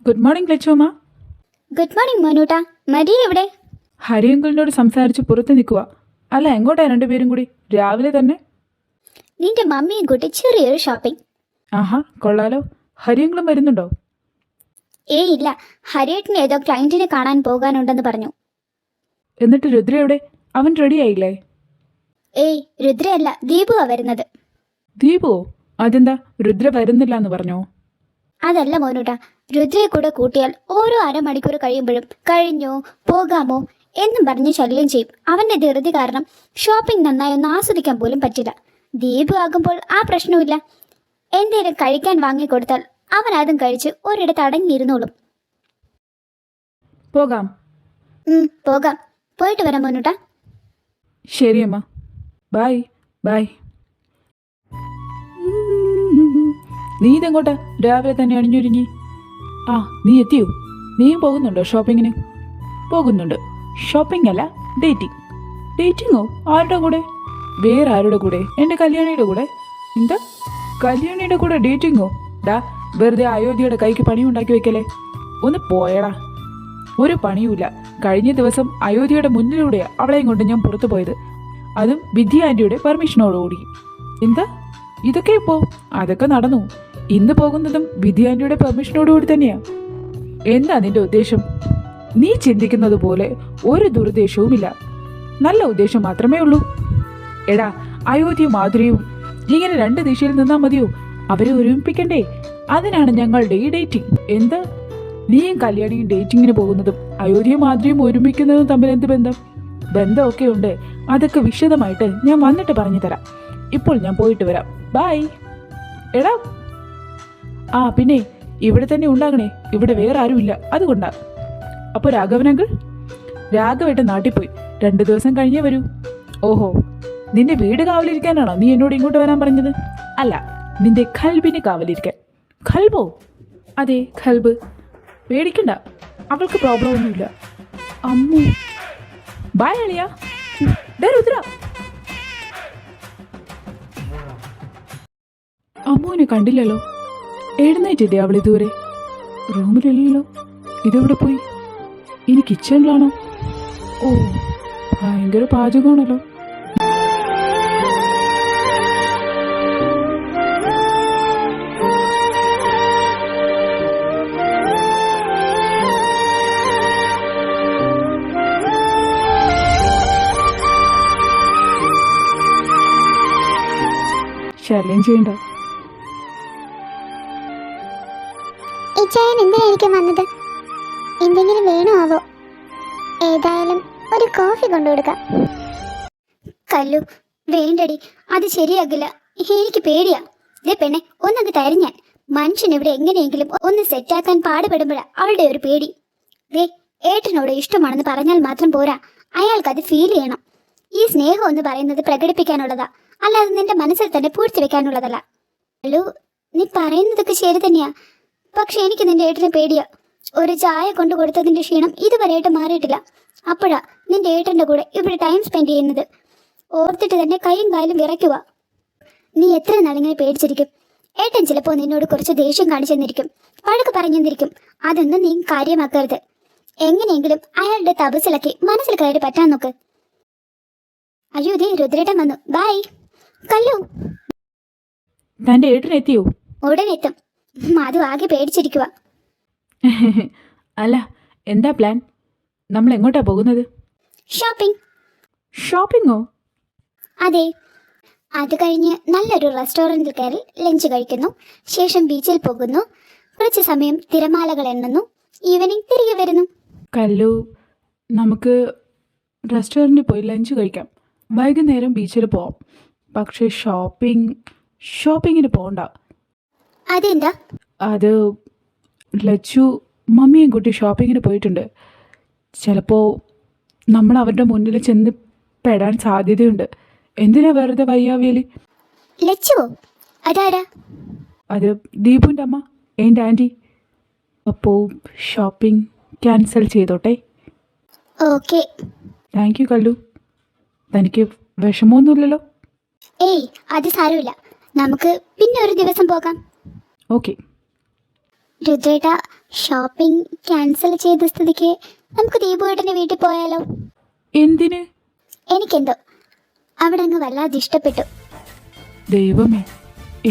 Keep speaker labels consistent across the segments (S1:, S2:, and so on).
S1: Good morning Lachumma.
S2: Good morning മോനൂട്ട. മരിയ എവിടെ?
S1: ഹരിയങ്കിളിനോട് സംസാരിച്ച് പുറത്ത് നിൽക്കുക. അല്ല, എങ്ങോട്ടാ രണ്ടുപേരും കൂടി രാവിലെ തന്നെ?
S2: നിന്റെ മമ്മിയും കൂട്ടി ചെറിയൊരു ഷോപ്പിംഗ്.
S1: ആഹാ, കൊള്ളാലോ. ഹരിയങ്കിളും വരുന്നുണ്ടോ?
S2: ഇല്ല, ഹരിയേട്ടന് ഏതോ ക്ലയന്റിനെ കാണാൻ പോകാനുണ്ടെന്ന് പറഞ്ഞു.
S1: എന്നിട്ട് രുദ്ര എവിടെ? അവൻ റെഡി ആയില്ലേ?
S2: രുദ്രയല്ല, ദീപുവാ വരുന്നത്.
S1: ദീപുവോ? അതെന്താ, രുദ്ര വരുന്നില്ല എന്ന് പറഞ്ഞോ?
S2: അതല്ല മോനൂട്ട, രുദ്രയെ കൂടെ കൂട്ടിയാൽ ഓരോ അരമണിക്കൂർ കഴിയുമ്പോഴും കഴിഞ്ഞോ പോകാമോ എന്നും പറഞ്ഞ് ശല്യം ചെയ്യും. അവന്റെ ധൃതി കാരണം ഷോപ്പിംഗ് നന്നായി ഒന്ന് ആസ്വദിക്കാൻ പോലും പറ്റില്ല. ദീപു ആകുമ്പോൾ ആ പ്രശ്നമില്ല. എന്തേലും കഴിക്കാൻ വാങ്ങിക്കൊടുത്താൽ അവൻ അതും കഴിച്ച് ഒരിടത്ത് അടങ്ങിയിരുന്നോളും.
S1: പോകാം.
S2: പോകാം. പോയിട്ട് വരാം മോനൂട്ട.
S1: ശരിയമ്മ, ബൈ ബൈ. നീ ഇതെങ്ങോട്ടാ രാവിലെ തന്നെ അണിഞ്ഞൊരുങ്ങി? ആ, നീ എത്തിയോ? നീയും പോകുന്നുണ്ടോ ഷോപ്പിങ്ങിന്? പോകുന്നുണ്ട്. ഷോപ്പിംഗ് അല്ല, ഡേറ്റിംഗ്. ഡേറ്റിങ്ങോ? ആരുടെ കൂടെ? വേറെ ആരുടെ കൂടെ? എൻ്റെ കല്യാണിയുടെ കൂടെ. എന്താ, കല്യാണിയുടെ കൂടെ ഡേറ്റിങ്ങോ? ഡാ, വെറുതെ അയോധ്യയുടെ കൈക്ക് പണിയുണ്ടാക്കി വെക്കലേ. ഒന്ന് പോയടാ. ഒരു പണിയുമില്ല. കഴിഞ്ഞ ദിവസം അയോധ്യയുടെ മുന്നിലൂടെയാണ് അവളെയും കൊണ്ട് ഞാൻ പുറത്തു പോയത്, അതും വിദ്യ ആൻറ്റിയുടെ പെർമിഷനോടുകൂടി. എന്താ, ഇതൊക്കെ ഇപ്പോ? അതൊക്കെ നടന്നു. ഇന്ന് പോകുന്നതും വിദ്യ ആൻറ്റിയുടെ പെർമിഷനോടുകൂടി തന്നെയാ. എന്താ നിന്റെ ഉദ്ദേശം? നീ ചിന്തിക്കുന്നത് പോലെ ഒരു ദുരുദ്ദേശവുമില്ല, നല്ല ഉദ്ദേശം മാത്രമേ ഉള്ളൂ. എടാ, അയോധ്യയും മാധുര്യവും ഇങ്ങനെ രണ്ട് ദിശയിൽ നിന്നാൽ മതിയോ? അവരെ ഒരുമിപ്പിക്കണ്ടേ? അതിനാണ് ഞങ്ങളുടെ ഈ ഡേറ്റിംഗ്. എന്താ, നീയും കല്യാണിയും ഡേറ്റിങ്ങിന് പോകുന്നതും അയോധ്യയും മാധുര്യവും ഒരുമിക്കുന്നതും തമ്മിൽ എന്ത് ബന്ധം? ബന്ധമൊക്കെ ഉണ്ട്. അതൊക്കെ വിശദമായിട്ട് ഞാൻ വന്നിട്ട് പറഞ്ഞു തരാം. ഇപ്പോൾ ഞാൻ പോയിട്ട് വരാം. ബൈ. എടാ, ആ പിന്നെ ഇവിടെ തന്നെ ഉണ്ടാകണേ. ഇവിടെ വേറെ ആരുമില്ല, അതുകൊണ്ടാ. അപ്പോൾ രാഘവനങ്കിൾ? രാഘവേട്ടൻ നാട്ടിൽ പോയി. 2 ദിവസം കഴിഞ്ഞേ വരൂ. ഓഹോ, നിന്റെ വീട് കാവലിരിക്കാനാണോ നീ എന്നോട് ഇങ്ങോട്ട് വരാൻ പറഞ്ഞത്? അല്ല, നിന്റെ ഖൽബിന് കാവലിരിക്കാൻ. ഖൽബോ? അതെ, ഖൽബ്. പേടിക്കണ്ട, അവൾക്ക് പ്രോബ്ലം ഒന്നുമില്ല. അമ്മു, ബൈ അളിയ. രുദ്ര, അമ്മുവിനെ കണ്ടില്ലല്ലോ. എഴുന്നേറ്റില്ലേ അവൾ ഇതുവരെ? റൂമിലില്ലല്ലോ. ഇതെവിടെ പോയി? ഇനി കിച്ചണിലാണോ? ഓ, ഭയങ്കര പാചകമാണല്ലോ. ശല്യം ചെയ്യണ്ട.
S3: ഇച്ചായൻ എന്തിനായിരിക്കും വന്നത്? എന്തെങ്കിലും വേണോ ആവോ? ഏതായാലും ഒരു കോഫി കൊണ്ടുകൊടുക്കാം.
S2: കല്ലു, വേണ്ടടി, അത് ശരിയാകില്ല. എനിക്ക് പേടിയാ. ദേ പെണ്ണെ, ഒന്നങ്ങ് തരിഞ്ഞാൻ. മനുഷ്യൻ ഇവിടെ എങ്ങനെയെങ്കിലും ഒന്ന് സെറ്റാക്കാൻ പാടുപെടുമ്പോഴാ അവളുടെ ഒരു പേടി. ദേ, ഏട്ടനോട് ഇഷ്ടമാണെന്ന് പറഞ്ഞാൽ മാത്രം പോരാ, അയാൾക്കത് ഫീൽ ചെയ്യണം. ഈ സ്നേഹം എന്ന് പറയുന്നത് പ്രകടിപ്പിക്കാനുള്ളതാ, അല്ലാതെ നിന്റെ മനസ്സിൽ തന്നെ പൂഴ്ത്തി വെക്കാനുള്ളതല്ല. കല്ലു, നീ പറയുന്നതൊക്കെ ശരി തന്നെയാ. പക്ഷെ എനിക്ക് നിന്റെ ഏട്ടനെ പേടിയാ. ഒരു ചായ കൊണ്ടു കൊടുത്തതിന്റെ ക്ഷീണം ഇതുവരെയായിട്ട് മാറിയിട്ടില്ല. അപ്പോഴാ നിന്റെ ഏട്ടന്റെ കൂടെ ഇവിടെ ടൈം സ്പെൻഡ് ചെയ്യുന്നത്. ഓർത്തിട്ട് തന്നെ കൈയും കാലും വിറയ്ക്കുക. നീ എത്ര നാളിങ്ങനെ പേടിച്ചിരിക്കും? ഏട്ടൻ ചിലപ്പോൾ നിന്നോട് കുറച്ച് ദേഷ്യം കാണിച്ചെന്നിരിക്കും, വഴക്ക് പറഞ്ഞെന്നിരിക്കും. അതൊന്നും നീ കാര്യമാക്കരുത്. എങ്ങനെയെങ്കിലും അയാളുടെ തപസ്സിലൊക്കെ മനസ്സിൽ കയറി പറ്റാൻ നോക്ക്. അയ്യോ, ദേ രുദ്രേട്ടൻ വന്നു. ബൈ. കല്ലു,
S1: തന്റെ ഏട്ടൻ എത്തിയോ?
S2: ഉടനെത്തും. അത് ആകെ പേടിച്ചിരിക്കുക.
S1: അല്ല, എന്താ പ്ലാൻ? നമ്മൾ എങ്ങോട്ടാ പോകുന്നത്?
S2: ഷോപ്പിംഗ്.
S1: ഷോപ്പിംഗോ?
S2: അതെ. അത് കഴിഞ്ഞ് നല്ലൊരു റെസ്റ്റോറൻറ്റിൽ കയറി ലഞ്ച് കഴിക്കുന്നു. ശേഷം ബീച്ചിൽ പോകുന്നു. കുറച്ച് സമയം തിരമാലകൾ എണ്ണുന്നു. ഈവനിങ് തിരികെ വരുന്നു.
S1: കല്ലു, നമുക്ക് റെസ്റ്റോറൻറ്റിൽ പോയി ലഞ്ച് കഴിക്കാം. വൈകുന്നേരം ബീച്ചിൽ പോവാം. പക്ഷേ ഷോപ്പിങ്ങിന് പോകണ്ട.
S2: അതെന്താ?
S1: അത് ലച്ചു മമ്മിയും കുട്ടി ഷോപ്പിങ്ങിന് പോയിട്ടുണ്ട്. ചിലപ്പോൾ നമ്മൾ അവരുടെ മുന്നിൽ ചെന്ന് പെടാൻ സാധ്യതയുണ്ട്. എന്തിനാ വെറുതെ വയ്യാവേലി?
S2: ലച്ചുവോ? അതാരാ?
S1: അത് ദീപുവിൻ്റെ അമ്മ, എൻ്റെ ആൻറ്റി. അപ്പോൾ ഷോപ്പിംഗ് ക്യാൻസൽ ചെയ്തോട്ടെ?
S2: ഓക്കെ.
S1: താങ്ക് യു കല്ലു. തനിക്ക് വിഷമമൊന്നുമില്ലല്ലോ?
S2: അത് സാരമില്ല. നമുക്ക് പിന്നെ ഒരു ദിവസം പോകാം.
S1: ഓക്കെ.
S2: രുദ്രേട്ട, ഷോപ്പിംഗ് ക്യാൻസൽ ചെയ്ത സ്ഥിതിക്ക് നമുക്ക് ദീപുവേട്ടൻ്റെ വീട്ടിൽ പോയാലോ?
S1: എന്തിന്?
S2: എനിക്കെന്തോ അവിടെ അങ്ങ് വല്ലാതെ ഇഷ്ടപ്പെട്ടു.
S1: ദൈവമേ,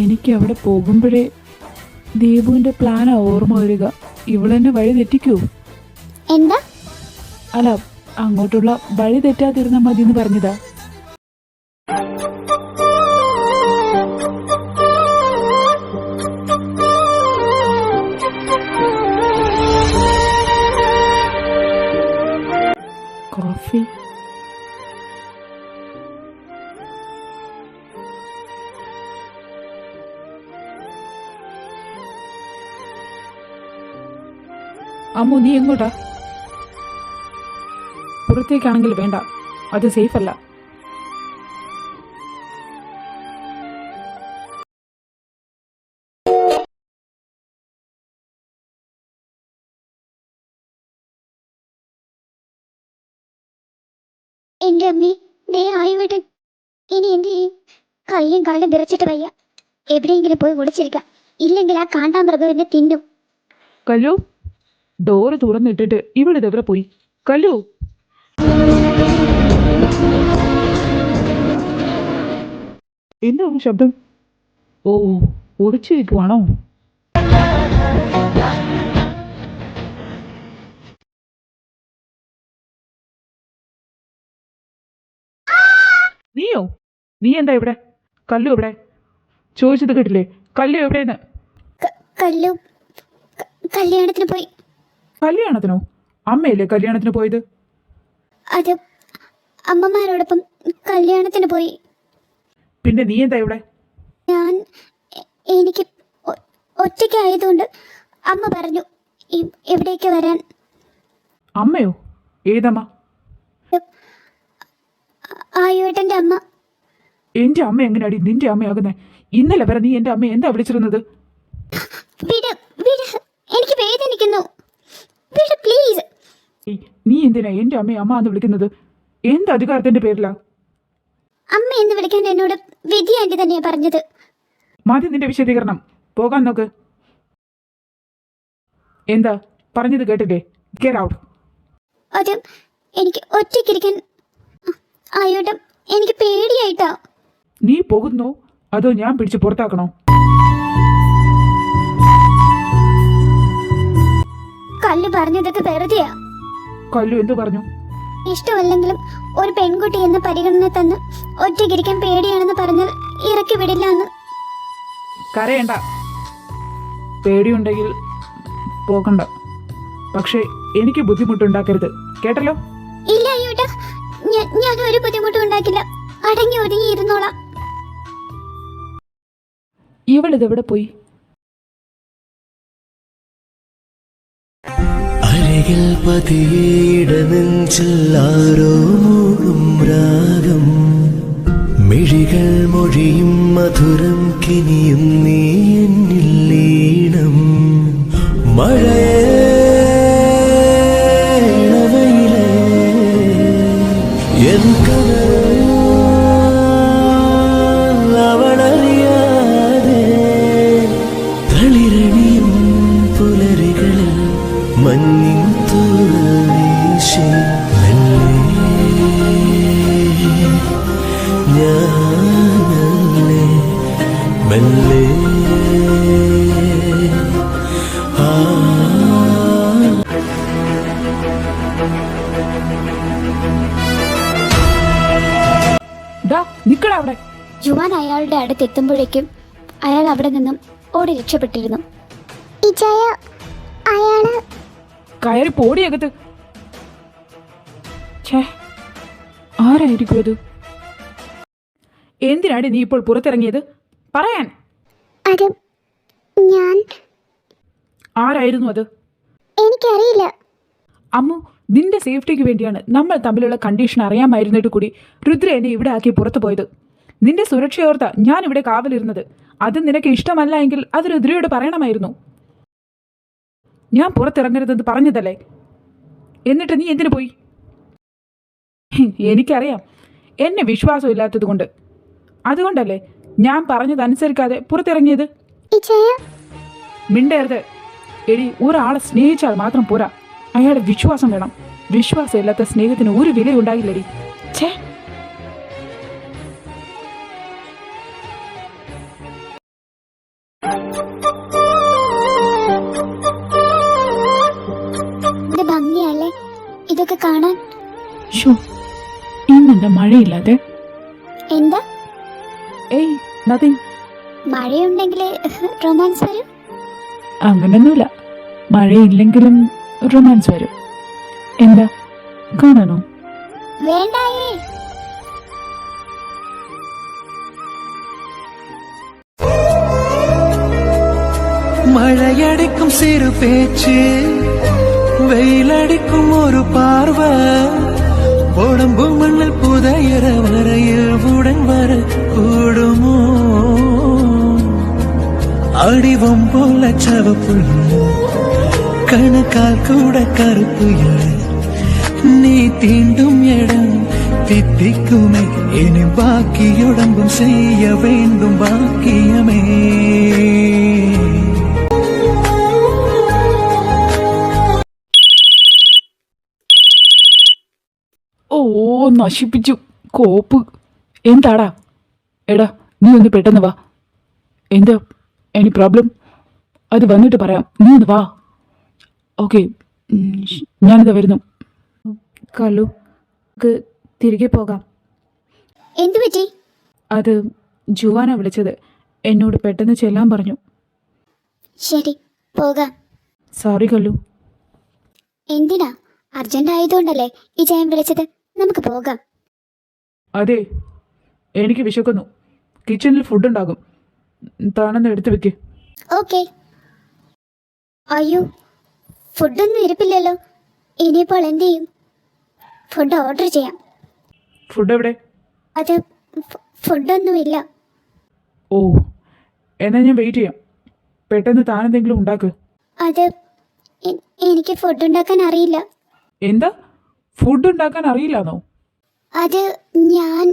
S1: എനിക്ക് അവിടെ പോകുമ്പോഴേ ദീപുവിൻ്റെ പ്ലാനാ ഓർമ്മ വരിക. ഇവളെന്നെ വഴി തെറ്റിക്കൂ?
S2: എന്താ?
S1: അല്ല, അങ്ങോട്ടുള്ള വഴി തെറ്റാതിരുന്നാൽ മതി എന്ന് പറഞ്ഞതാ. കോഫി. അമ്മു, നീ എങ്ങോട്ടാ? പുറത്തേക്കാണെങ്കിൽ വേണ്ട, അത് സേഫ് അല്ല.
S2: എൻ്റെ അമ്മേ, ദേ ആയിവിട്ട്. ഇനി എന്ത് ചെയ്യും? കയ്യും കാലും വിറച്ചിട്ട് വയ്യ. എവിടെയെങ്കിലും പോയി ഒളിച്ചിരിക്കാം, ഇല്ലെങ്കിൽ ആ കാണ്ടാമൃഗം എന്നെ തിന്നും.
S1: കല്ലു, ഡോറ് തുറന്നിട്ടിട്ട് ഇവളിതെവിടെ പോയി? കല്ലു, എന്താണ് ശബ്ദം? ഓ, ഒളിച്ചിരിക്കുവാണോ? നീയോ? നീ എന്താ ഇവിടെ? കല്ലു എവിടെ? ചോദിച്ചത് കേട്ടില്ലേ? കല്ലു എവിടെയെന്ന്?
S2: കല്ലു കല്യാണത്തിന് പോയി.
S1: കല്യാണത്തിനോ? അമ്മയല്ലേ കല്യാണത്തിന് പോയത്?
S2: അത് അമ്മമാരോടൊപ്പം കല്യാണത്തിന് പോയി.
S1: പിന്നെ നീ എന്താ ഇവിടെ?
S2: എനിക്ക് ഒറ്റയ്ക്കായതുകൊണ്ട് അമ്മ പറഞ്ഞു എവിടേക്ക് വരാൻ.
S1: അമ്മയോ? ഏതമ്മ?
S2: ആയുവേട്ടൻ്റെ അമ്മ.
S1: എന്റെ അമ്മ എങ്ങനെയാടി നിന്റെ അമ്മയാകുന്നേ? ഇന്നലെ വരെ നീ എന്റെ അമ്മ എന്താ വിളിച്ചിരുന്നത്?
S2: വിട് വിട്, എനിക്ക് വേദനിക്കുന്നു. വിട് പ്ലീസ്.
S1: നീ എന്തിനാ എന്റെ അമ്മയെ അമ്മ എന്ന് വിളിക്കുന്നത്? എന്ത് അധികാരത്തിന്റെ പേരിലാ?
S2: അമ്മ എന്ന് വിളിക്കാൻ എന്നോട് വിധി ആന്റി തന്നെയാ പറഞ്ഞത്.
S1: മതി നിന്റെ വിശദീകരണം, പോകാൻ നോക്ക്. എന്താ പറഞ്ഞത് കേട്ടില്ലേ? Get out.
S2: അത് എനിക്ക് ഒറ്റയ്ക്കിരിക്കാൻ ആയോട്ടം എനിക്ക് പേടിയായിട്ടാ.
S1: നീ പോകുന്നോ അതോ ഞാൻ പിടിച്ച് പുറത്താക്കണോ?
S2: കല്ല് പറഞ്ഞതൊക്കെ വെറുതെയാ.
S1: കല്ലു എന്തു പറഞ്ഞു?
S2: ഇഷ്ടമല്ലെങ്കിലും ഒരു പെൺകുട്ടി എന്ന പരിഗണന തന്ന് ഒറ്റയ്ക്കിരിക്കാൻ പേടിയാണെന്ന് പറഞ്ഞാൽ ഇറക്കി വിടില്ല എന്ന്.
S1: കരയണ്ട, പേടിയുണ്ടെങ്കിൽ പോകണ്ട. പക്ഷേ എനിക്ക് ബുദ്ധിമുട്ടുണ്ടാക്കരുത്, കേട്ടല്ലോ?
S2: ഇല്ല അയ്യോട്ട, ഞാൻ ഒരു ബുദ്ധിമുട്ടും ഉണ്ടാക്കില്ല. അടങ്ങി ഒതുങ്ങി ഇരുന്നോളാം.
S1: ഇവളിതെവിടെ പോയി?
S4: അരികിൽ പതിയേട നെഞ്ചില്ലാരോ മൂളും രാഗം, മിഴികൾ മൊഴിയും മധുരം കിനിയും നീ എന്നിൽ ലീനം. മഴയിലെ എൻ അവളറിയാതെ തളിരണിയും പുലരികളിൽ മഞ്ഞിൻ തൂവീശി ഞാനല്ലേ മെല്ലെ
S1: നിക്കടാ അവിടെ.
S2: ജുവാൻ അയാളുടെ അടുത്തെത്തുമ്പോഴേക്കും അയാൾ അവിടെ നിന്നും ഓടി രക്ഷപ്പെട്ടിരുന്നു.
S3: ഇജയ, അയാള്
S1: കയറി പോടിയകത്ത്. ഛേ, ആരായിരിക്കും അത്? എന്തിനാണ് നീ ഇപ്പോൾ പുറത്തിറങ്ങിയത്? പറയാൻ.
S3: അത് ഞാൻ
S1: ആരായിരുന്നു അത്?
S3: എനിക്കറിയില്ല.
S1: അമ്മു, നിന്റെ സേഫ്റ്റിക്ക് വേണ്ടിയാണ് നമ്മൾ തമ്മിലുള്ള കണ്ടീഷൻ അറിയാമായിരുന്നിട്ട് കൂടി രുദ്ര എന്നെ ഇവിടെ ആക്കി പുറത്തു പോയത്. നിന്റെ സുരക്ഷയോർത്ത ഞാൻ ഇവിടെ കാവലിരുന്നത്. അത് നിനക്ക് ഇഷ്ടമല്ല എങ്കിൽ അത് രുദ്രയോട് പറയണമായിരുന്നു. ഞാൻ പുറത്തിറങ്ങരുതെന്ന് പറഞ്ഞതല്ലേ? എന്നിട്ട് നീ എന്തിനു പോയി? എനിക്കറിയാം, എന്നെ വിശ്വാസമില്ലാത്തത് കൊണ്ട്. അതുകൊണ്ടല്ലേ ഞാൻ പറഞ്ഞതനുസരിക്കാതെ പുറത്തിറങ്ങിയത്.
S3: ഇജയ,
S1: മിണ്ടരുത്. എടി ഒരാളെ സ്നേഹിച്ചാൽ മാത്രം പോരാ, അയാളുടെ വിശ്വാസം വേണം. വിശ്വാസമില്ലാത്ത സ്നേഹത്തിന് ഒരു വിലയുണ്ടാകില്ലടി. ഛേ,
S2: ഇത് ഭംഗിയല്ലേ ഇതൊക്കെ കാണാൻ?
S1: ഷോ, ഇന്നെന്താ മഴയില്ലാതെ?
S2: എന്താ
S1: ഏയ്, നത്തിങ്.
S2: മഴയുണ്ടെങ്കിൽ റൊമാൻസ് വരും?
S1: അങ്ങനൊന്നുമില്ല, മഴയില്ലെങ്കിലും റൊമാൻസ് വരും. എന്താ, കാണാനോ?
S2: വേണ്ടായേ.
S4: மழையடிக்கும் சிறு பேச்சு, வெயிலடிக்கும் ஒரு பார்வை, உடம்பு மண்ணில் புதையிற வரையில் உடன் வர கூடுமோ? அடிவம் போல சவப்புள்ள கணக்கால் கூட கருப்பு இல்லை, நீ தீண்டும் இடம் தித்திக்குமே. இனி பாக்கியுடம்பும் செய்ய வேண்டும் பாக்கியமே.
S1: ഓ, നശിപ്പിച്ചു കോപ്പ്. എന്താടാ? എടാ, നീ ഒന്ന് പെട്ടെന്ന് വാ. എന്താ എനി പ്രോബ്ലം? അത് വന്നിട്ട് പറയാം, നീ ഒന്ന് വാ. ഓക്കെ, ഞാനിതാ വരുന്നു. കല്ലു, തിരികെ പോകാം.
S2: എന്തു പറ്റി?
S1: അത് ജുവാന വിളിച്ചത്, എന്നോട് പെട്ടെന്ന് ചെല്ലാൻ പറഞ്ഞു.
S2: ശരി, പോകാം.
S1: സോറി കല്ലു.
S2: എന്തിനാ? അർജന്റ് ആയതുകൊണ്ടല്ലേ ഈ ജയം വിളിച്ചത്? നമുക്ക് പോകാം.
S1: അതെ, എനിക്ക് വിശക്കുന്നു. കിച്ചണിൽ ഫുഡ് ഉണ്ടാകും, താനെന്ന് എടുത്തു വെക്ക്.
S2: ഓക്കെ. അയ്യോ, ഫുഡൊന്നും ഇരിപ്പില്ലല്ലോ. ഇനിയിപ്പോൾ എന്ത് ചെയ്യും? ഫുഡ് ഓർഡർ ചെയ്യാം.
S1: ഫുഡ് എവിടെ?
S2: അത് ഫുഡൊന്നുമില്ല.
S1: ഓ, എന്നാൽ ഞാൻ വെയിറ്റ് ചെയ്യാം. പെട്ടെന്ന് താനെന്തെങ്കിലും ഉണ്ടാക്ക്.
S2: അത് എനിക്ക് ഫുഡ് ഉണ്ടാക്കാൻ അറിയില്ല.
S1: എന്താ, ഫുഡ് ഉണ്ടാക്കാൻ അറിയില്ലാന്നോ?
S2: അത് ഞാൻ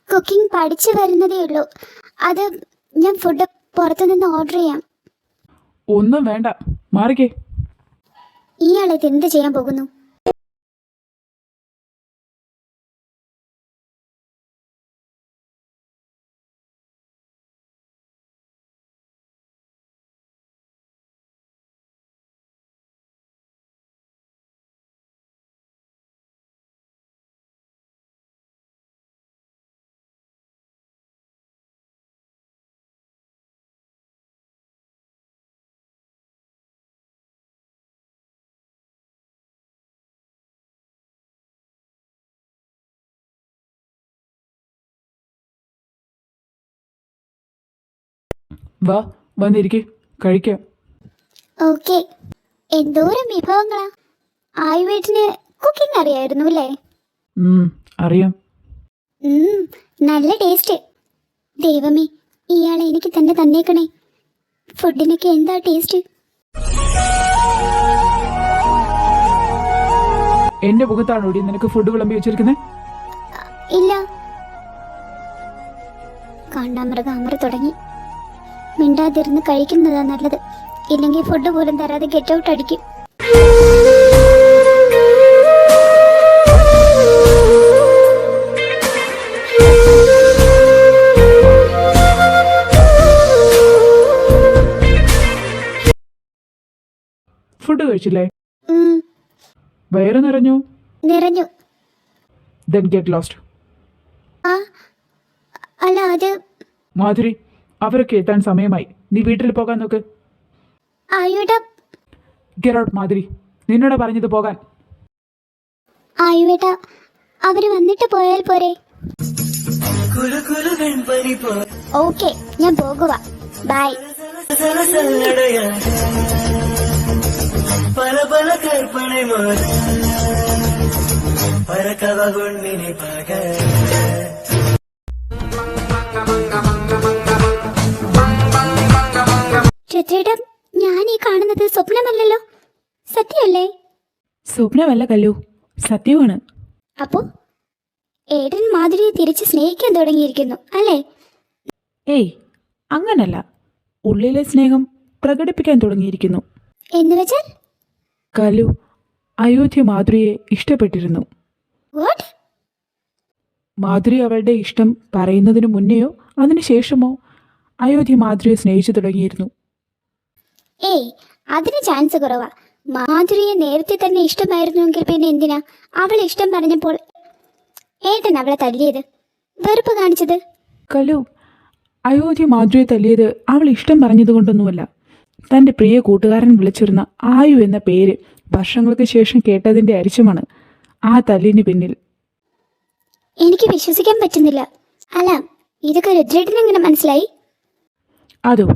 S2: കുക്കിംഗ് പഠിച്ചു വരുന്നതേ ഉള്ളൂ. അത് ഞാൻ ഫുഡ് പുറത്തുനിന്ന് ഓർഡർ ചെയ്യാം.
S1: ഒന്നും വേണ്ട, മാറിക്കേ.
S2: ഇയാളിത് എന്ത് ചെയ്യാൻ പോകുന്നു?
S1: വാ, വന്നിരിക്കെ, കഴിക്കാം.
S2: ഓക്കെ. എന്തോരം വിഭവങ്ങളാ! ആയുവേട്ടിന് കുക്കിംഗ് അറിയായിരുന്നു അല്ലേ?
S1: അറിയാം.
S2: നല്ല ടേസ്റ്റ്. ദൈവമേ, ഇയാളെ എനിക്ക് തന്നെ തന്നേക്കണേ. ഫുഡിനൊക്കെ എന്താ ടേസ്റ്റ്!
S1: എന്റെ മുഖത്താണോ ഇവിടെ നിനക്ക് ഫുഡ് വിളമ്പി വെച്ചിരിക്കുന്നത്?
S2: ഇല്ല. കാണ്ടാമൃഗാമറ തുടങ്ങി. മിണ്ടാതിരുന്ന് കഴിക്കുന്നതാ നല്ലത്. ഇല്ലെങ്കിൽ ഫുഡ് പോലും തരാതെ ഗെറ്റ് ഔട്ട് അടിക്കും.
S1: ഫുഡ് കഴിച്ചില്ലേ? വയറ് നിറഞ്ഞു?
S2: നിറഞ്ഞു.
S1: Then get lost.
S2: അല്ല, അത്
S1: മാധുരി, അവരൊക്കെ എത്താൻ സമയമായി. നീ വീട്ടിൽ പോകാൻ നോക്ക്.
S2: ആയുവേട്ടാ.
S1: Get out, Madhuri. നിന്നോട് പറഞ്ഞത് പോകാൻ.
S2: ആയുവേട്ടാ, അവര് വന്നിട്ട് പോയാൽ പോരെ? ഓക്കെ, ഞാൻ പോകുക. ബൈ.
S4: പല പല കൽപ്പന പരക്കഥ കൊണ്ടിനി പക.
S2: ചിത്രേട്ടാ, ഞാൻ ഈ കാണുന്നത് സ്വപ്നമല്ലല്ലോ, സത്യമല്ലേ?
S1: സ്വപ്നമല്ല കല്ലു, സത്യമാണ്.
S2: അപ്പോ ഏട്ടൻ മാധുരിയെ തിരിച്ച് സ്നേഹിക്കാൻ തുടങ്ങിയിരിക്കുന്നു അല്ലേ?
S1: ഏയ്, അങ്ങനല്ല. ഉള്ളിലെ സ്നേഹം പ്രകടിപ്പിക്കാൻ തുടങ്ങിയിരിക്കുന്നു.
S2: എന്ന് വെച്ചാൽ
S1: കലു അയോധ്യ മാധുരിയെ ഇഷ്ടപ്പെട്ടിരുന്നു.
S2: വാട്ട്?
S1: മാധുരി അവളുടെ ഇഷ്ടം പറയുന്നതിനു മുന്നെയോ അതിനുശേഷമോ അയോധ്യ മാധുരിയെ സ്നേഹിച്ചു തുടങ്ങിയിരുന്നു.
S2: ഏയ്, അതിന് ചാൻസ് കുറവാ. മാധുരിയെ നേരത്തെ തന്നെ ഇഷ്ടമായിരുന്നുവെങ്കിൽ പിന്നെ എന്തിനാ അവൾ ഇഷ്ടം പറഞ്ഞപ്പോൾ ഏട്ടൻ അവളെ തല്ലിയത്, വെറുപ്പ് കാണിച്ചത്?
S1: കലു അയോധ്യ മാധുരിയെ തല്ലിയത് അവൾ ഇഷ്ടം പറഞ്ഞതുകൊണ്ടൊന്നുമല്ല. തൻ്റെ പ്രിയ കൂട്ടുകാരൻ വിളിച്ചിരുന്ന ആയു എന്ന പേര് വർഷങ്ങൾക്ക് ശേഷം കേട്ടതിൻ്റെ അരിശമാണ് ആ തല്ലിന് പിന്നിൽ.
S2: എനിക്ക് വിശ്വസിക്കാൻ പറ്റുന്നില്ല. അല്ല, ഇതൊക്കെ രുദ്രേട്ടന് എങ്ങനെ മനസ്സിലായി?
S1: അതോ,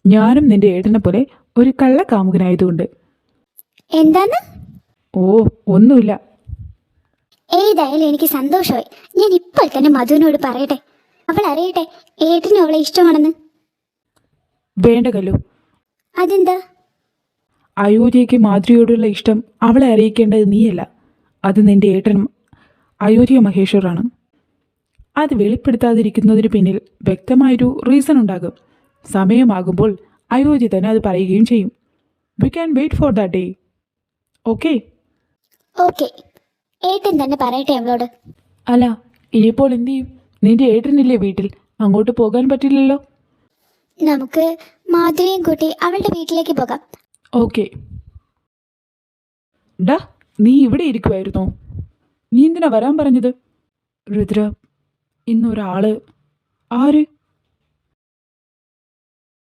S1: ഞാനും നിന്റെ ഏട്ടനെ പോലെ ഒരു കള്ളക്കാമുകനായതുകൊണ്ട്.
S2: എന്താന്ന്?
S1: ഓ, ഒന്നുമില്ല.
S2: ഏതായാലും എനിക്ക് സന്തോഷമായി. ഞാൻ ഇപ്പോൾ തന്നെ മധുവിനോട് പറയട്ടെ, അവൾ അറിയട്ടെ ഏട്ടനും അവളെ ഇഷ്ടമാണെന്ന്.
S1: വേണ്ട കലു.
S2: അതെന്താ?
S1: അയോധ്യയ്ക്ക് മാധുരിയോടുള്ള ഇഷ്ടം അവളെ അറിയിക്കേണ്ടത് നീയല്ല, അത് നിന്റെ ഏട്ടനും അയോധ്യ മഹേശ്വറാണ്. അത് വെളിപ്പെടുത്താതിരിക്കുന്നതിന് പിന്നിൽ വ്യക്തമായൊരു റീസൺ ഉണ്ടാകും. സമയമാകുമ്പോൾ അയോധ്യ തന്നെ അത് പറയുകയും ചെയ്യും. We can wait for that day. Okay?
S2: Okay, ഏട്ടൻ തന്നെ പറയട്ടെ അവളോട്.
S1: അല്ല, ഇനിയിപ്പോൾ എന്തു ചെയ്യും? നിന്റെ ഏട്ടനില്ലേ വീട്ടിൽ, അങ്ങോട്ട് പോകാൻ പറ്റില്ലല്ലോ.
S2: നമുക്ക് മാധുരിയും കൂട്ടി അവളുടെ വീട്ടിലേക്ക് പോകാം.
S1: ഓക്കെ. ഡാ, നീ ഇവിടെ ഇരിക്കുമായിരുന്നോ? നീ എന്തിനാ വരാൻ പറഞ്ഞത്? രുദ്ര, ഇന്നൊരാള്. ആര്?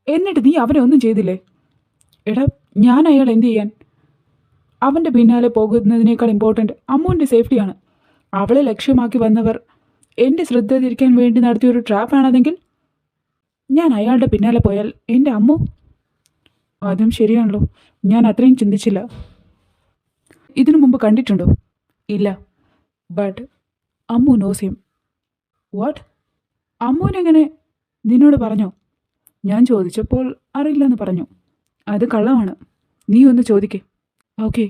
S1: എന്നിട്ട് നീ അവനെ ഒന്നും ചെയ്തില്ലേ? എടാ, ഞാൻ അയാൾ എന്ത് ചെയ്യാൻ? അവൻ്റെ പിന്നാലെ പോകുന്നതിനേക്കാൾ ഇമ്പോർട്ടൻ്റ് അമ്മുവിൻ്റെ സേഫ്റ്റിയാണ്. അവളെ ലക്ഷ്യമാക്കി വന്നവർ എൻ്റെ ശ്രദ്ധ തിരിക്കാൻ വേണ്ടി നടത്തിയൊരു ട്രാപ്പാണതെങ്കിൽ ഞാൻ അയാളുടെ പിന്നാലെ പോയാൽ എൻ്റെ അമ്മു? അതും ശരിയാണല്ലോ, ഞാൻ അത്രയും ചിന്തിച്ചില്ല. ഇതിനു മുമ്പ് കണ്ടിട്ടുണ്ടോ? ഇല്ല. But Ammu knows him. What? അമ്മുവിനെങ്ങനെ നിന്നോട് പറഞ്ഞോ? ഞാൻ ചോദിച്ചപ്പോൾ അറിയില്ലെന്ന് പറഞ്ഞു. അത് കള്ളമാണ്. നീ ഒന്ന് ചോദിക്കേ. ഓക്കെ,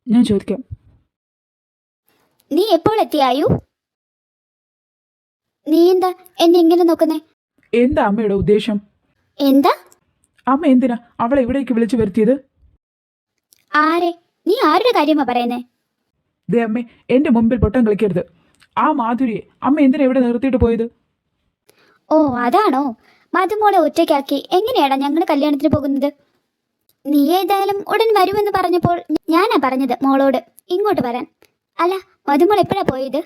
S1: ഞാൻ ചോദിക്കാം.
S2: നീ എപ്പോൾ എത്തിയായു? നീ എന്താ എന്നെ ഇങ്ങനെ നോക്കുന്നേ?
S1: എന്താ അമ്മയുടെ ഉദ്ദേശം?
S2: എന്താ?
S1: അമ്മ എന്തിനാ അവളെ ഇവിടേക്ക് വിളിച്ചു വരുത്തിയത്?
S2: ആരെ? നീ ആരുടെ കാര്യമാ പറയുന്നേ?
S1: ദേ അമ്മേ, എൻ്റെ മുമ്പിൽ പൊട്ടം കളിക്കരുത്. ആ മാധുരിയെ അമ്മ എന്തിനാ ഇവിടെ നിർത്തിയിട്ട് പോയത്?
S2: ഓ, അതാണോ? മധുമോളെ ഒറ്റയ്ക്കാക്കി എങ്ങനെയാടാ ഞങ്ങൾ കല്യാണത്തിന് പോകുന്നത്? നീ ഏതായാലും ഉടൻ വരുമെന്ന് പറഞ്ഞപ്പോൾ ഞാനാ പറഞ്ഞത് മോളോട് ഇങ്ങോട്ട് വരാൻ. അല്ല, മധുമോൾ എപ്പോഴാ പോയത്?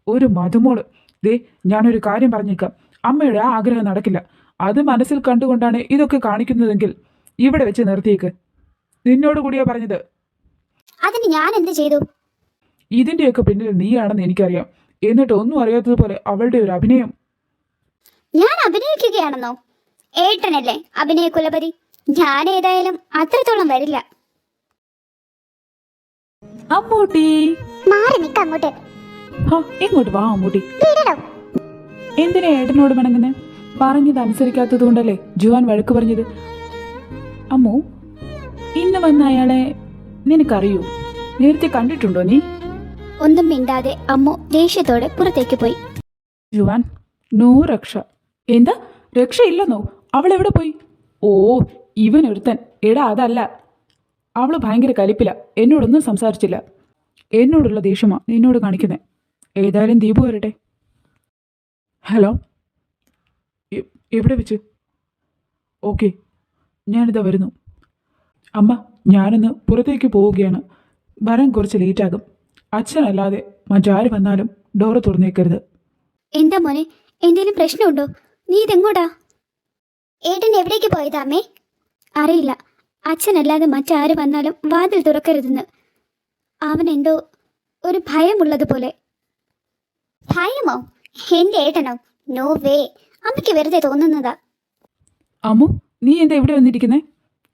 S1: ഒരു മധുമോള്. ദേ, ഞാനൊരു കാര്യം പറഞ്ഞേക്കാം. അമ്മയുടെ ആ ആഗ്രഹം നടക്കില്ല. അത് മനസ്സിൽ കണ്ടുകൊണ്ടാണ് ഇതൊക്കെ കാണിക്കുന്നതെങ്കിൽ ഇവിടെ വെച്ച് നിർത്തിയേക്ക്. നിന്നോട് കൂടിയാ പറഞ്ഞത്.
S2: അതിന് ഞാൻ എന്ത് ചെയ്തു?
S1: ഇതിൻ്റെയൊക്കെ പിന്നിൽ നീയാണെന്ന് എനിക്കറിയാം. എന്നിട്ട് ഒന്നും അറിയാത്തതുപോലെ അവളുടെ ഒരു അഭിനയം.
S2: ഞാൻ അഭിനയിക്കുകയാണെന്നോ? ഏട്ടനല്ലേ അഭിനയ കുലപതി. ഞാൻ ഏതായാലും അത്രത്തോളം വരില്ല.
S1: അമ്മൂട്ടി,
S3: മാറി നിൽക്ക അങ്ങോട്ട്.
S1: ഇങ്ങോട്ട് വാ അമ്മൂട്ടി.
S3: വിടടോ.
S1: എന്തിനാ ഏട്ടനോട് പിണങ്ങുന്നേ? പറഞ്ഞത് അനുസരിക്കാത്തത് കൊണ്ടല്ലേ ജുവാൻ വഴക്ക് പറഞ്ഞത്. അമ്മു, ഇന്ന് വന്ന അയാളെ നിനക്കറിയൂ? നേരത്തെ കണ്ടിട്ടുണ്ടോ നീ?
S2: ഒന്നും മിണ്ടാതെ അമ്മു ദേഷ്യത്തോടെ പുറത്തേക്ക് പോയി.
S1: ജുവാൻ, നോ രക്ഷ. എന്താ രക്ഷയില്ലെന്നോ? അവൾ എവിടെ പോയി? ഓ, ഇവൻ ഒരുത്തൻ. എടാ, അതല്ല, അവൾ ഭയങ്കര കലിപ്പില്ല. എന്നോടൊന്നും സംസാരിച്ചില്ല. എന്നോടുള്ള ദേഷ്യമാ നിന്നോട് കാണിക്കുന്നത്. ഏതായാലും ദീപു വരട്ടെ. ഹലോ, എവിടെ വെച്ച്? ഓക്കെ, ഞാനിതാ വരുന്നു. അമ്മ, ഞാനൊന്ന് പുറത്തേക്ക് പോവുകയാണ്. വരാൻ കുറച്ച് ലേറ്റാകും. അച്ഛനല്ലാതെ മറ്റാര് വന്നാലും ഡോറ് തുറന്നേക്കരുത്.
S2: എന്താ മോനെ, എന്തേലും പ്രശ്നമുണ്ടോ? നീ ഇതെങ്ങോട്ടാ? ഏട്ടൻ എവിടേക്ക് പോയതാ അമ്മേ? അറിയില്ല. അച്ഛനല്ലാതെ മറ്റാര് വന്നാലും വാതിൽ തുറക്കരുതെന്ന്. അവനെന്തോ ഒരു ഭയമുള്ളതുപോലെ. ഭയമോ? എന്റെ ഏട്ടനോ? No way. അമ്മയ്ക്ക് വെറുതെ തോന്നുന്നതാ.
S1: അമ്മു, നീ എന്താ ഇവിടെ വന്നിരിക്കുന്നേ?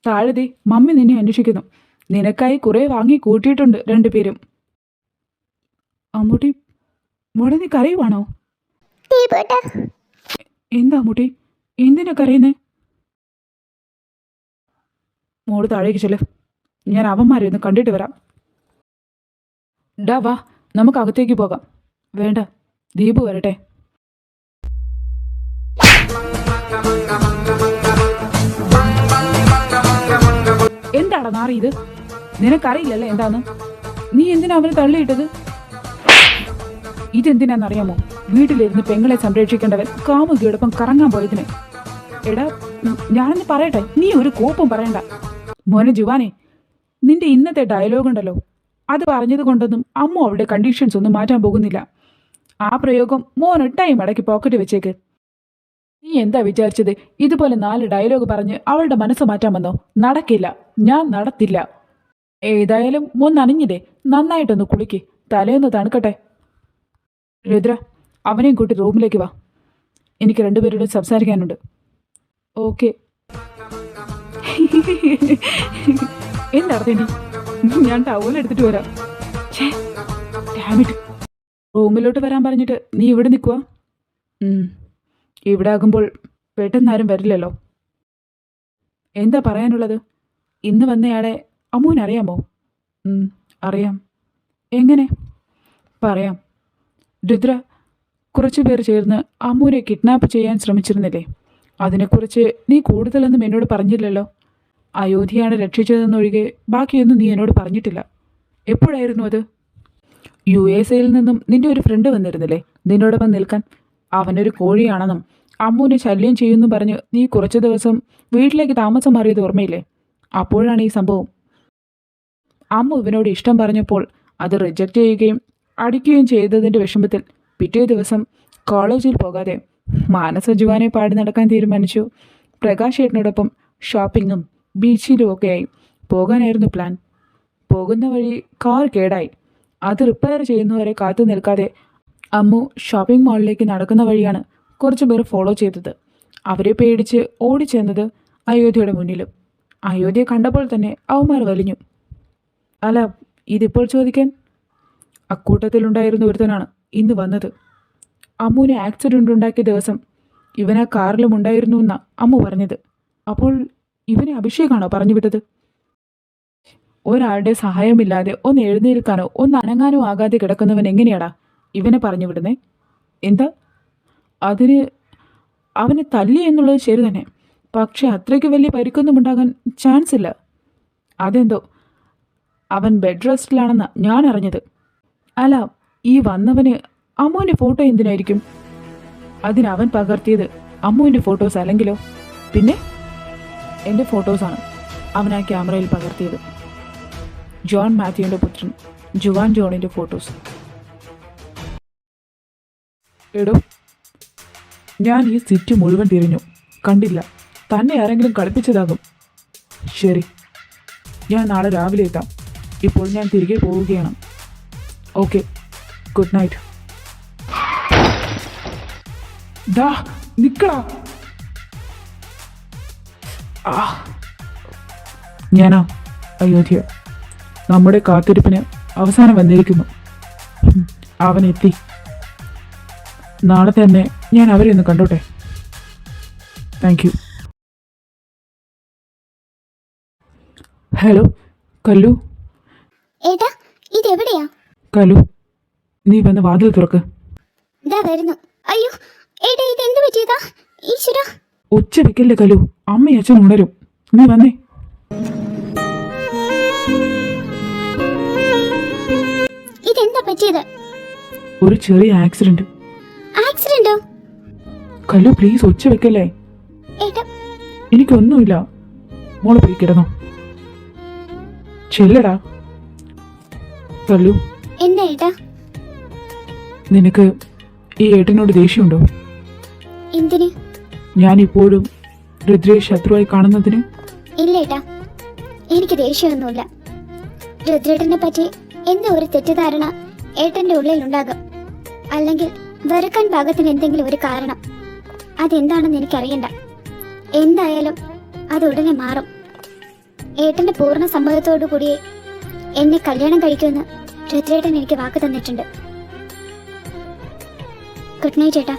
S1: താഴെ മമ്മി നിന്നെ അന്വേഷിക്കുന്നു. നിനക്കായി കുറെ വാങ്ങി കൂട്ടിയിട്ടുണ്ട് രണ്ടുപേരും. അമ്മൂട്ടി, മോളെ നീ കരയുവാണോ? എന്താ അമ്മൂട്ടി, എന്തിനാ കരയുന്നേ? മോള് താഴേക്ക് ചെല്ല്. ഞാൻ അവന്മാരെ ഒന്ന് കണ്ടിട്ട് വരാം. ഡാ വാ, നമുക്ക് അകത്തേക്ക് പോകാം. വേണ്ട, ദീപു വരട്ടെ.
S4: bang bang bang bang bang bang bang bang bang
S1: എന്തിനാടാ നാറി ഇത്? നിനക്കറിയില്ലല്ലേ എന്താന്ന്? നീ എന്തിനാ അവനെ തള്ളിയിട്ടത്? ഇതെന്തിനാന്നറിയാമോ? വീട്ടിലിരുന്ന് പെങ്ങളെ സംരക്ഷിക്കേണ്ടവൻ കാമുകിയോടൊപ്പം കറങ്ങാൻ പോയതിന്. എടാ ഞാനെന്ന് പറയട്ടെ, നീ ഒരു കോപ്പും പറയണ്ട. മോനെ ജുവാനെ, നിന്റെ ഇന്നത്തെ ഡയലോഗ് ഉണ്ടല്ലോ, അത് പറഞ്ഞത് കൊണ്ടൊന്നും അമ്മ അവളുടെ കണ്ടീഷൻസ് ഒന്നും മാറ്റാൻ പോകുന്നില്ല. ആ പ്രയോഗം മോനൊട്ടായി മടക്കി പോക്കറ്റ് വെച്ചേക്ക്. നീ എന്താ വിചാരിച്ചത്? ഇതുപോലെ 4 ഡയലോഗ് പറഞ്ഞ് അവളുടെ മനസ്സ് മാറ്റാമെന്നോ? നടക്കില്ല, ഞാൻ നടത്തില്ല. ഏതായാലും മോൻ നനഞ്ഞില്ലേ, നന്നായിട്ടൊന്ന് കുളിക്ക്, തലയൊന്ന് തണുക്കട്ടെ. രുദ്ര, അവനെയും കൂട്ടി റൂമിലേക്ക് വാ, എനിക്ക് രണ്ടുപേരോടും സംസാരിക്കാനുണ്ട്. ഓക്കെ. എന്താർത്തേണ്ടി? ഞാൻ ടവൽ എടുത്തിട്ട് വരാം. റൂമിലോട്ട് വരാൻ പറഞ്ഞിട്ട് നീ ഇവിടെ നിൽക്കുക. ഇവിടെ ആകുമ്പോൾ പെട്ടെന്നാരും വരില്ലല്ലോ. എന്താ പറയാനുള്ളത്? ഇന്ന് വന്നയാളെ അമ്മൂനറിയാമോ? അറിയാം. എങ്ങനെ? പറയാം. രുദ്ര, കുറച്ചു പേർ ചേർന്ന് അമ്മൂനെ കിഡ്നാപ്പ് ചെയ്യാൻ ശ്രമിച്ചിരുന്നില്ലേ? അതിനെക്കുറിച്ച് നീ കൂടുതലൊന്നും എന്നോട് പറഞ്ഞില്ലല്ലോ. അയോധ്യയാണ് രക്ഷിച്ചതെന്നൊഴികെ ബാക്കിയൊന്നും നീ എന്നോട് പറഞ്ഞിട്ടില്ല. എപ്പോഴായിരുന്നു അത്? USA-യിൽ നിന്നും നിന്റെ ഒരു ഫ്രണ്ട് വന്നിരുന്നില്ലേ നിന്നോടൊപ്പം നിൽക്കാൻ? അവനൊരു കോഴിയാണെന്നും അമ്മൂനെ ശല്യം ചെയ്യുന്നു പറഞ്ഞ് നീ കുറച്ചു ദിവസം വീട്ടിലേക്ക് താമസം മാറിയത് ഓർമ്മയില്ലേ? അപ്പോഴാണ് ഈ സംഭവം. അമ്മു ഇവനോട് ഇഷ്ടം പറഞ്ഞപ്പോൾ അത് റിജക്റ്റ് ചെയ്യുകയും അടിക്കുകയും ചെയ്തതിൻ്റെ വിഷമത്തിൽ പിറ്റേ ദിവസം കോളേജിൽ പോകാതെ മാനസ ജുവാനെ പാടി നടക്കാൻ തീരുമാനിച്ചു. പ്രകാശ് ഏട്ടനോടൊപ്പം ഷോപ്പിങ്ങും ബീച്ചിലും ഒക്കെയായി പോകാനായിരുന്നു പ്ലാൻ. പോകുന്ന വഴി കാർ കേടായി. അത് റിപ്പയർ ചെയ്യുന്നവരെ കാത്തു നിൽക്കാതെ അമ്മു ഷോപ്പിംഗ് മാളിലേക്ക് നടക്കുന്ന വഴിയാണ് കുറച്ചു പേർ ഫോളോ ചെയ്തത്. അവരെ പേടിച്ച് ഓടിച്ചെന്നത് അയോധ്യയുടെ മുന്നിലും. അയോധ്യ കണ്ടപ്പോൾ തന്നെ അവന്മാർ വലിഞ്ഞു. അല്ല, ഇതിപ്പോൾ ചോദിക്കാൻ? അക്കൂട്ടത്തിലുണ്ടായിരുന്ന ഒരുത്തനാണ് ഇന്ന് വന്നത്. അമ്മുവിന് ആക്സിഡൻ്റ് ഉണ്ടാക്കിയ ദിവസം ഇവൻ ആ കാറിലും ഉണ്ടായിരുന്നു എന്നാ അമ്മു പറഞ്ഞത്. അപ്പോൾ ഇവനെ അഭിഷേകാണോ പറഞ്ഞു വിട്ടത്? ഒരാളുടെ സഹായമില്ലാതെ ഒന്ന് എഴുന്നേൽക്കാനോ ഒന്ന് അനങ്ങാനോ ആകാതെ കിടക്കുന്നവൻ എങ്ങനെയാടാ ഇവനെ പറഞ്ഞു വിടുന്നേ? എന്താ അതിന്? അവനെ തല്ലി എന്നുള്ളത് ശരി തന്നെ, പക്ഷെ അത്രയ്ക്ക് വലിയ പരിക്കൊന്നും ഉണ്ടാകാൻ ചാൻസ് ഇല്ല. അതെന്തോ അവൻ ബെഡ് റെസ്റ്റിലാണെന്നാ ഞാൻ അറിഞ്ഞത്. അല്ല, ഈ വന്നവന് അമ്മുവിൻ്റെ ഫോട്ടോ എന്തിനായിരിക്കും? അതിനവൻ പകർത്തിയത് അമ്മുവിൻ്റെ ഫോട്ടോസ് അല്ലെങ്കിലോ? പിന്നെ എൻ്റെ ഫോട്ടോസാണ് അവൻ ആ ക്യാമറയിൽ പകർത്തിയത്. ജോൺ മാത്യുവിൻ്റെ പുത്രൻ ജുവാൻ ജോണിൻ്റെ ഫോട്ടോസ്. എടോ, ഞാൻ ഈ സിറ്റി മുഴുവൻ തിരിഞ്ഞു, കണ്ടില്ല. തന്നെ ആരെങ്കിലും കളിപ്പിച്ചതാകും. ശരി, ഞാൻ നാളെ രാവിലെ എത്താം. ഇപ്പോൾ ഞാൻ തിരികെ പോവുകയാണ്. Okay, good night. ദാ നിക്കടാ. ഞാനാ അയോധ്യ. നമ്മുടെ കാത്തിരിപ്പിന് അവസാനം വന്നിരിക്കുന്നു. അവനെത്തി. നാളെ തന്നെ ഞാൻ അവരെ ഒന്ന് കണ്ടോട്ടെ. Thank you. ഹലോ കല്ലു.
S2: ഏട്ടാ, ഇതെവിടെയാ?
S1: കല്ലു, നീ വന്ന് വാതിൽ തുറക്ക്.
S2: ദാ വരുന്നു. അയ്യോ ഏട്ടാ, ഇതെന്ത് പറ്റിയതാ? ഈശ്വര.
S1: ഒച്ച വെക്കല്ലേ കല്ലു, അമ്മയും അച്ഛൻ ഉണരും. നീ വന്നേ.
S2: ഇതെന്താ പറ്റിയത്?
S1: ഒരു ചെറിയ ആക്സിഡന്റ്.
S2: ആക്സിഡന്റോ?
S1: കല്ലു പ്ലീസ് ഒച്ച വെക്കല്ലേ.
S2: ഏട്ടാ,
S1: എനിക്കൊന്നുമില്ല. മോള് പോയി കിടന്നോ. ചെല്ലടാ. കല്ലു,
S2: എന്താ ഏട്ടാ?
S1: നിനക്ക് ഈ ഏട്ടനോട് ദേഷ്യമുണ്ടോ?
S2: എന്തിന്?
S1: ഞാൻ ഇപ്പോഴും രുദ്രയെ ശത്രുവായി കാണുന്നതിന്?
S2: ഇല്ല ഏട്ടാ, എനിക്ക് ദേഷ്യമൊന്നുമില്ല. രുദ്രേട്ടനെ പറ്റി എന്തോ ഒരു തെറ്റിദ്ധാരണ ഏട്ടന്റെ ഉള്ളിലുണ്ടാകും. അല്ലെങ്കിൽ വെറുക്കാൻ പാകത്തിന് എന്തെങ്കിലും ഒരു കാരണം. അതെന്താണെന്ന് എനിക്കറിയണ്ട. എന്തായാലും അത് ഉടനെ മാറും. ഏട്ടന്റെ പൂർണ്ണ സമ്മതത്തോടു കൂടി എന്നെ കല്യാണം കഴിക്കുമെന്ന് രുദ്രേട്ടൻ എനിക്ക് വാക്ക് തന്നിട്ടുണ്ട്. ഗുഡ് നൈറ്റ് ഏട്ടാ.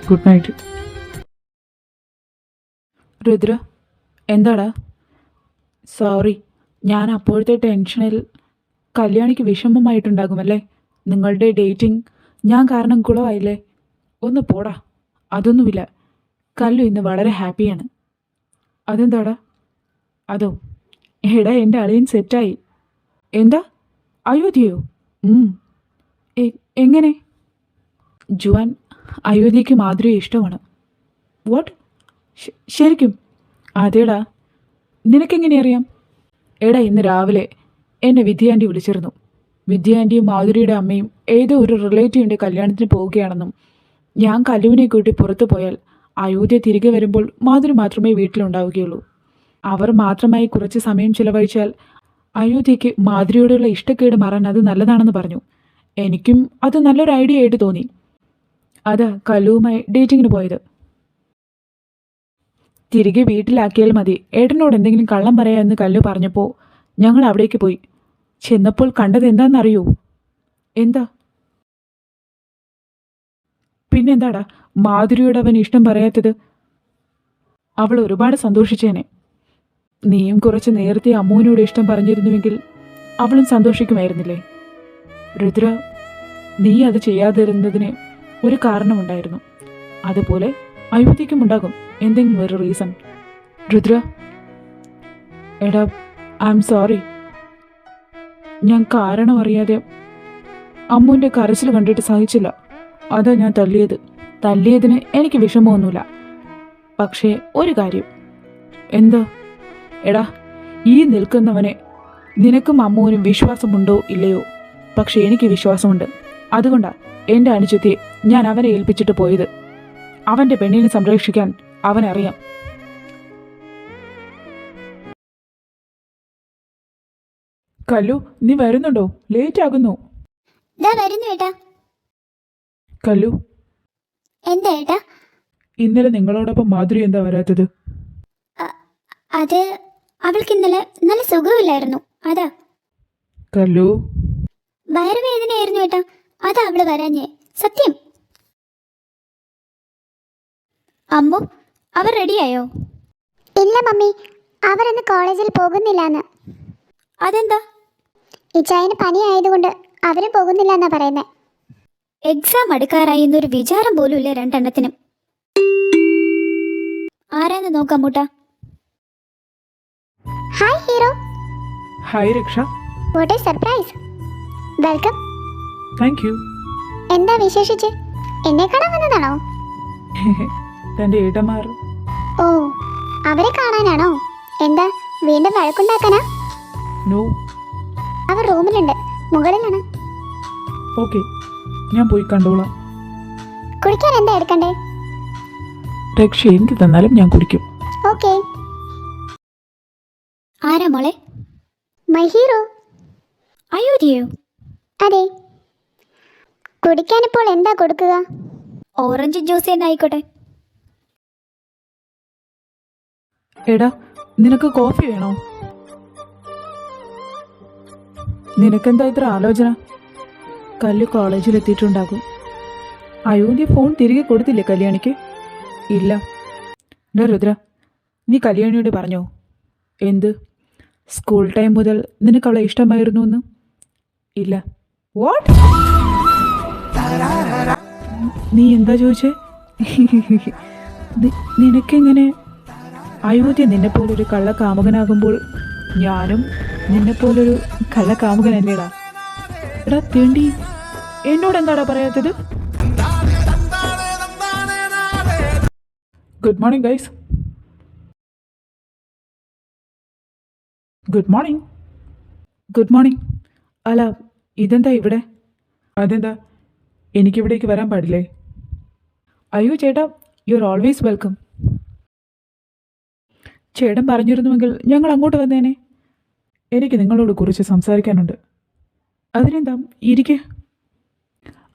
S1: Good night. രുദ്ര, എന്താടാ? സോറി, ഞാൻ അപ്പോഴത്തെ ടെൻഷനിൽ. കല്യാണിക്ക് വിഷമമായിട്ടുണ്ടാകുമല്ലേ നിങ്ങളുടെ ഡേറ്റിംഗ് ഞാൻ കാരണം കുളമായില്ലേ? ഒന്ന് പോടാ. അതൊന്നുമില്ല. കല്ലു ഇന്ന് വളരെ ഹാപ്പിയാണ്. അതെന്താടാ? അതോ, എടാ എൻ്റെ അളിയൻ സെറ്റായി. എന്താ, അയോധ്യയോ? എങ്ങനെ? ജുവാൻ, അയോധ്യയ്ക്ക് മാധുരിയെ ഇഷ്ടമാണ്. വാട്ട്? ശരിക്കും? അതേടാ. നിനക്കെങ്ങനെ അറിയാം? എടാ, ഇന്ന് രാവിലെ എന്നെ വിദ്യാൻ്റി വിളിച്ചിരുന്നു. വിദ്യാൻ്റിയും മാധുരിയുടെ അമ്മയും ഏതോ ഒരു റിലേറ്റീവിൻ്റെ കല്യാണത്തിന് പോവുകയാണെന്നും ഞാൻ കല്ലുവിനെ കൂട്ടി പുറത്തു പോയാൽ അയോധ്യ തിരികെ വരുമ്പോൾ മാധുരി മാത്രമേ വീട്ടിലുണ്ടാവുകയുള്ളൂ. അവർ മാത്രമായി കുറച്ച് സമയം ചിലവഴിച്ചാൽ അയോധ്യയ്ക്ക് മാധുരിയോടുള്ള ഇഷ്ടക്കേട് മാറാൻ അത് നല്ലതാണെന്ന് പറഞ്ഞു. എനിക്കും അത് നല്ലൊരു ഐഡിയ ആയിട്ട് തോന്നി. അതാ കല്ലുവുമായി ഡേറ്റിങ്ങിന് പോയത്. തിരികെ വീട്ടിലാക്കിയാൽ മതി, ഏട്ടനോട് എന്തെങ്കിലും കള്ളം പറയാമെന്ന് കല്ലു പറഞ്ഞപ്പോൾ ഞങ്ങൾ അവിടേക്ക് പോയി. ചെന്നപ്പോൾ കണ്ടത് എന്താണെന്നറിയോ? എന്താ? പിന്നെന്താടാ, മാധുരിയോട് അവൻ ഇഷ്ടം പറയാത്തത്? അവൾ ഒരുപാട് സന്തോഷിച്ചേനെ. നീയും കുറച്ച് നേരത്തെ അമ്മുവിനോട് ഇഷ്ടം പറഞ്ഞിരുന്നുവെങ്കിൽ അവളും സന്തോഷിക്കുമായിരുന്നില്ലേ? രുദ്ര, നീ അത് ചെയ്യാതിരുന്നതിന് ഒരു കാരണമുണ്ടായിരുന്നു. അതുപോലെ അയോധ്യയ്ക്കും ഉണ്ടാകും എന്തെങ്കിലും ഒരു റീസൺ. രുദ്ര, എടാ, ഐ എം സോറി. ഞാൻ കാരണം അറിയാതെ അമ്മുവിൻ്റെ കരച്ചിൽ കണ്ടിട്ട് സഹിച്ചില്ല. അതാ ഞാൻ തല്ലിയതിന് എനിക്ക് വിഷമമൊന്നുമില്ല. പക്ഷേ ഒരു കാര്യം. എന്താ? എടാ, ഈ നിൽക്കുന്നവനെ നിനക്കും അമ്മുവിനും വിശ്വാസമുണ്ടോ ഇല്ലയോ? പക്ഷെ എനിക്ക് വിശ്വാസമുണ്ട്. അതുകൊണ്ടാ എൻ്റെ അനുജത്തെ ഞാൻ അവനെ ഏൽപ്പിച്ചിട്ട് പോയത്. അവൻ്റെ പെണ്ണിനെ സംരക്ഷിക്കാൻ അവനറിയാം. കല്ലു, നീ വരുന്നുണ്ടോ? ലേറ്റ് ആകുന്നു.
S2: ദാ വരുന്നു ഏട്ടാ.
S1: കല്ലു,
S2: എന്താ ഏട്ടാ?
S1: ഇന്നലെ നിങ്ങളോടൊപ്പം മാധുരി എന്താ വരാത്തത്?
S2: അത് അവൾക്ക് ഇന്നലെ നല്ല സുഖമില്ലായിരുന്നു, അതാ.
S1: കല്ലു,
S2: വയറുവേദനയായിരുന്നു ഏട്ടാ, അതാ അവള് വരാഞ്ഞേ. സത്യം. അമ്മു, അവർ റെഡിയായോ?
S3: ഇല്ല മമ്മി, അവരന്ന് കോളേജിൽ പോകുന്നില്ലാന്ന്.
S2: അതെന്താ?
S3: ഇച്ചായന് പനി ആയതുകൊണ്ട് അവരും പോകുന്നില്ല എന്നാ പറയുന്നേ.
S2: എക്സാം അടുക്കാറായി എന്നൊരു വിചാരം പോലും ഇല്ല രണ്ടെണ്ണത്തിനും. ആരാന്ന് നോക്കാം മുട്ടാ.
S3: Hi hero.
S1: Hi Raksha.
S3: What a surprise. Welcome.
S1: Thank you.
S3: എന്താ വിശേഷിച്ച്? എന്നെ കാണാൻ വന്നതാണോ?
S1: തൻ്റെ ഏട്ടന്മാർ.
S3: ഓ, അവരെ കാണാനാണോ? എന്താ വീണ്ടും വഴക്കുണ്ടാക്കാനാ?
S1: നോ.
S3: അവർ റൂമിലുണ്ട്, മുകളിലാണ്.
S1: ഓക്കെ, ഞാൻ പോയി കണ്ടോളാം.
S3: കുടിക്കാൻ എന്താ എടുക്കണ്ടേ?
S1: രക്ഷ എന്ത് തന്നാലും ഞാൻ കുടിക്കും.
S3: ഓക്കെ.
S2: ആരാ മോളെ?
S3: My hero.
S2: അയോധ്യയോ?
S3: അതെ. കുടിക്കാനിപ്പോൾ എന്താ കൊടുക്കുക?
S2: ഓറഞ്ച് ജ്യൂസ് തന്നെ ആയിക്കോട്ടെ.
S1: എടാ, നിനക്ക് കോഫി വേണോ? നിനക്കെന്താ ഇത്ര ആലോചന? കല്ലു കോളേജിൽ എത്തിയിട്ടുണ്ടാകും. അയോധ്യ ഫോൺ തിരികെ കൊടുത്തില്ലേ കല്യാണിക്ക്? ഇല്ല. രുദ്ര, നീ കല്യാണിയോട് പറഞ്ഞോ? എന്ത്? സ്കൂൾ ടൈം മുതൽ നിനക്ക് അവളെ ഇഷ്ടമായിരുന്നു എന്ന്? ഇല്ല. വാട്ട്? നീ എന്താ ചോദിച്ചേ? നിനക്കെങ്ങനെ? അയോധ്യ നിന്നെപ്പോലൊരു കള്ളക്കാമുകനാകുമ്പോൾ ഞാനും നിന്നെപ്പോലൊരു കള്ളക്കാമുകനല്ലേടാ. എടാ തേണ്ടി, എന്നോട് എന്താടാ പറയാത്തത്? Good morning guys. Good morning. Good morning. അല്ല, ഇതെന്താ ഇവിടെ? അതെന്താ, എനിക്കിവിടേക്ക് വരാൻ പാടില്ലേ? അയ്യോ ചേട്ടാ, യു ആർ ഓൾവേസ് വെൽക്കം. ചേട്ടൻ പറഞ്ഞിരുന്നുവെങ്കിൽ ഞങ്ങൾ അങ്ങോട്ട് വന്നേനെ. എനിക്ക് നിങ്ങളോട് കുറിച്ച് സംസാരിക്കാനുണ്ട്. അതിനെന്താ, ഇരിക്കെ.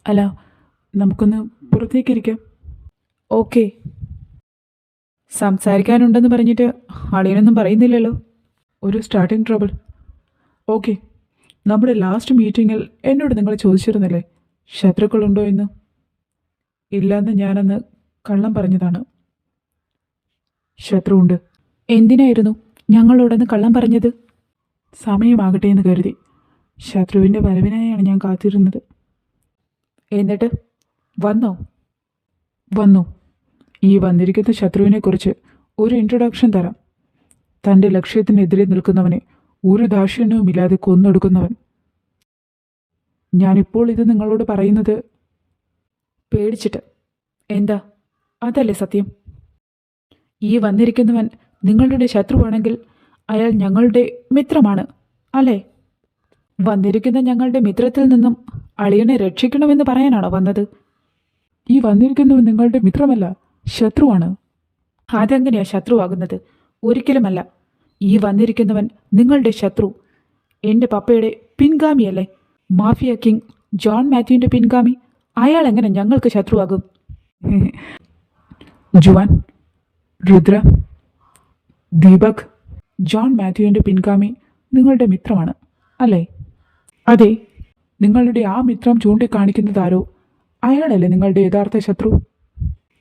S1: അല്ല, നമുക്കൊന്ന് പുറത്തേക്കിരിക്കാം. ഓക്കെ. സംസാരിക്കാനുണ്ടെന്ന് പറഞ്ഞിട്ട് അളിയനൊന്നും പറയുന്നില്ലല്ലോ. ഒരു സ്റ്റാർട്ടിങ് ട്രബിൾ. ഓക്കെ, നമ്മുടെ ലാസ്റ്റ് മീറ്റിങ്ങിൽ എന്നോട് നിങ്ങൾ ചോദിച്ചിരുന്നില്ലേ ശത്രുക്കളുണ്ടോ എന്ന്? ഇല്ലയെന്ന് ഞാനന്ന് കള്ളം പറഞ്ഞതാണ്. ശത്രുവുണ്ട്. എന്തിനായിരുന്നു ഞങ്ങളോടൊന്ന് കള്ളം പറഞ്ഞത്? സമയമാകട്ടെ എന്ന് കരുതി. ശത്രുവിൻ്റെ വരവിനായാണ് ഞാൻ കാത്തിരുന്നത്. എന്നിട്ട് വന്നോ? വന്നു. ഈ വന്നിരിക്കുന്ന ശത്രുവിനെക്കുറിച്ച് ഒരു ഇൻട്രൊഡക്ഷൻ തരാം. തൻ്റെ ലക്ഷ്യത്തിനെതിരെ നിൽക്കുന്നവനെ ഒരു ദാക്ഷിണ്യവുമില്ലാതെ കൊന്നൊടുക്കുന്നവൻ. ഞാനിപ്പോൾ ഇത് നിങ്ങളോട് പറയുന്നത് പേടിച്ചിട്ട്. എന്താ, അതല്ലേ സത്യം? ഈ വന്നിരിക്കുന്നവൻ നിങ്ങളുടെ ശത്രുവാണെങ്കിൽ അയാൾ ഞങ്ങളുടെ മിത്രമാണ്, അല്ലേ? വന്നിരിക്കുന്ന ഞങ്ങളുടെ മിത്രത്തിൽ നിന്നും അളിയനെ രക്ഷിക്കണമെന്ന് പറയാനാണോ വന്നത്? ഈ വന്നിരിക്കുന്നവൻ നിങ്ങളുടെ മിത്രമല്ല, ശത്രുവാണ്. അതെങ്ങനെയാ ശത്രുവാകുന്നത്? ഒരിക്കലുമല്ല. ഈ വന്നിരിക്കുന്നവൻ നിങ്ങളുടെ ശത്രു. എൻ്റെ പപ്പയുടെ പിൻഗാമിയല്ലേ? മാഫിയ കിങ് ജോൺ മാത്യുവിൻ്റെ പിൻഗാമി. അയാൾ എങ്ങനെ ഞങ്ങൾക്ക് ശത്രുവാകും? ജുവാൻ, രുദ്ര, ദീപക്, ജോൺ മാത്യുവിൻ്റെ പിൻഗാമി നിങ്ങളുടെ മിത്രമാണ്, അല്ലേ? അതെ. നിങ്ങളുടെ ആ മിത്രം ചൂണ്ടിക്കാണിക്കുന്നതാരോ അയാളല്ലേ നിങ്ങളുടെ യഥാർത്ഥ ശത്രു?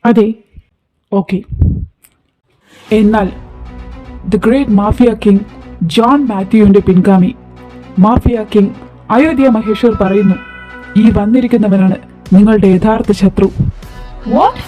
S1: അതെ. ഓക്കെ. എന്നാൽ the great mafia king John മാത്യുവിൻ്റെ പിൻഗാമി മാഫിയ കിങ് അയോധ്യ മഹേശ്വർ പറയുന്നു, ഈ വന്നിരിക്കുന്നവനാണ് നിങ്ങളുടെ യഥാർത്ഥ ശത്രു. വാട്ട്?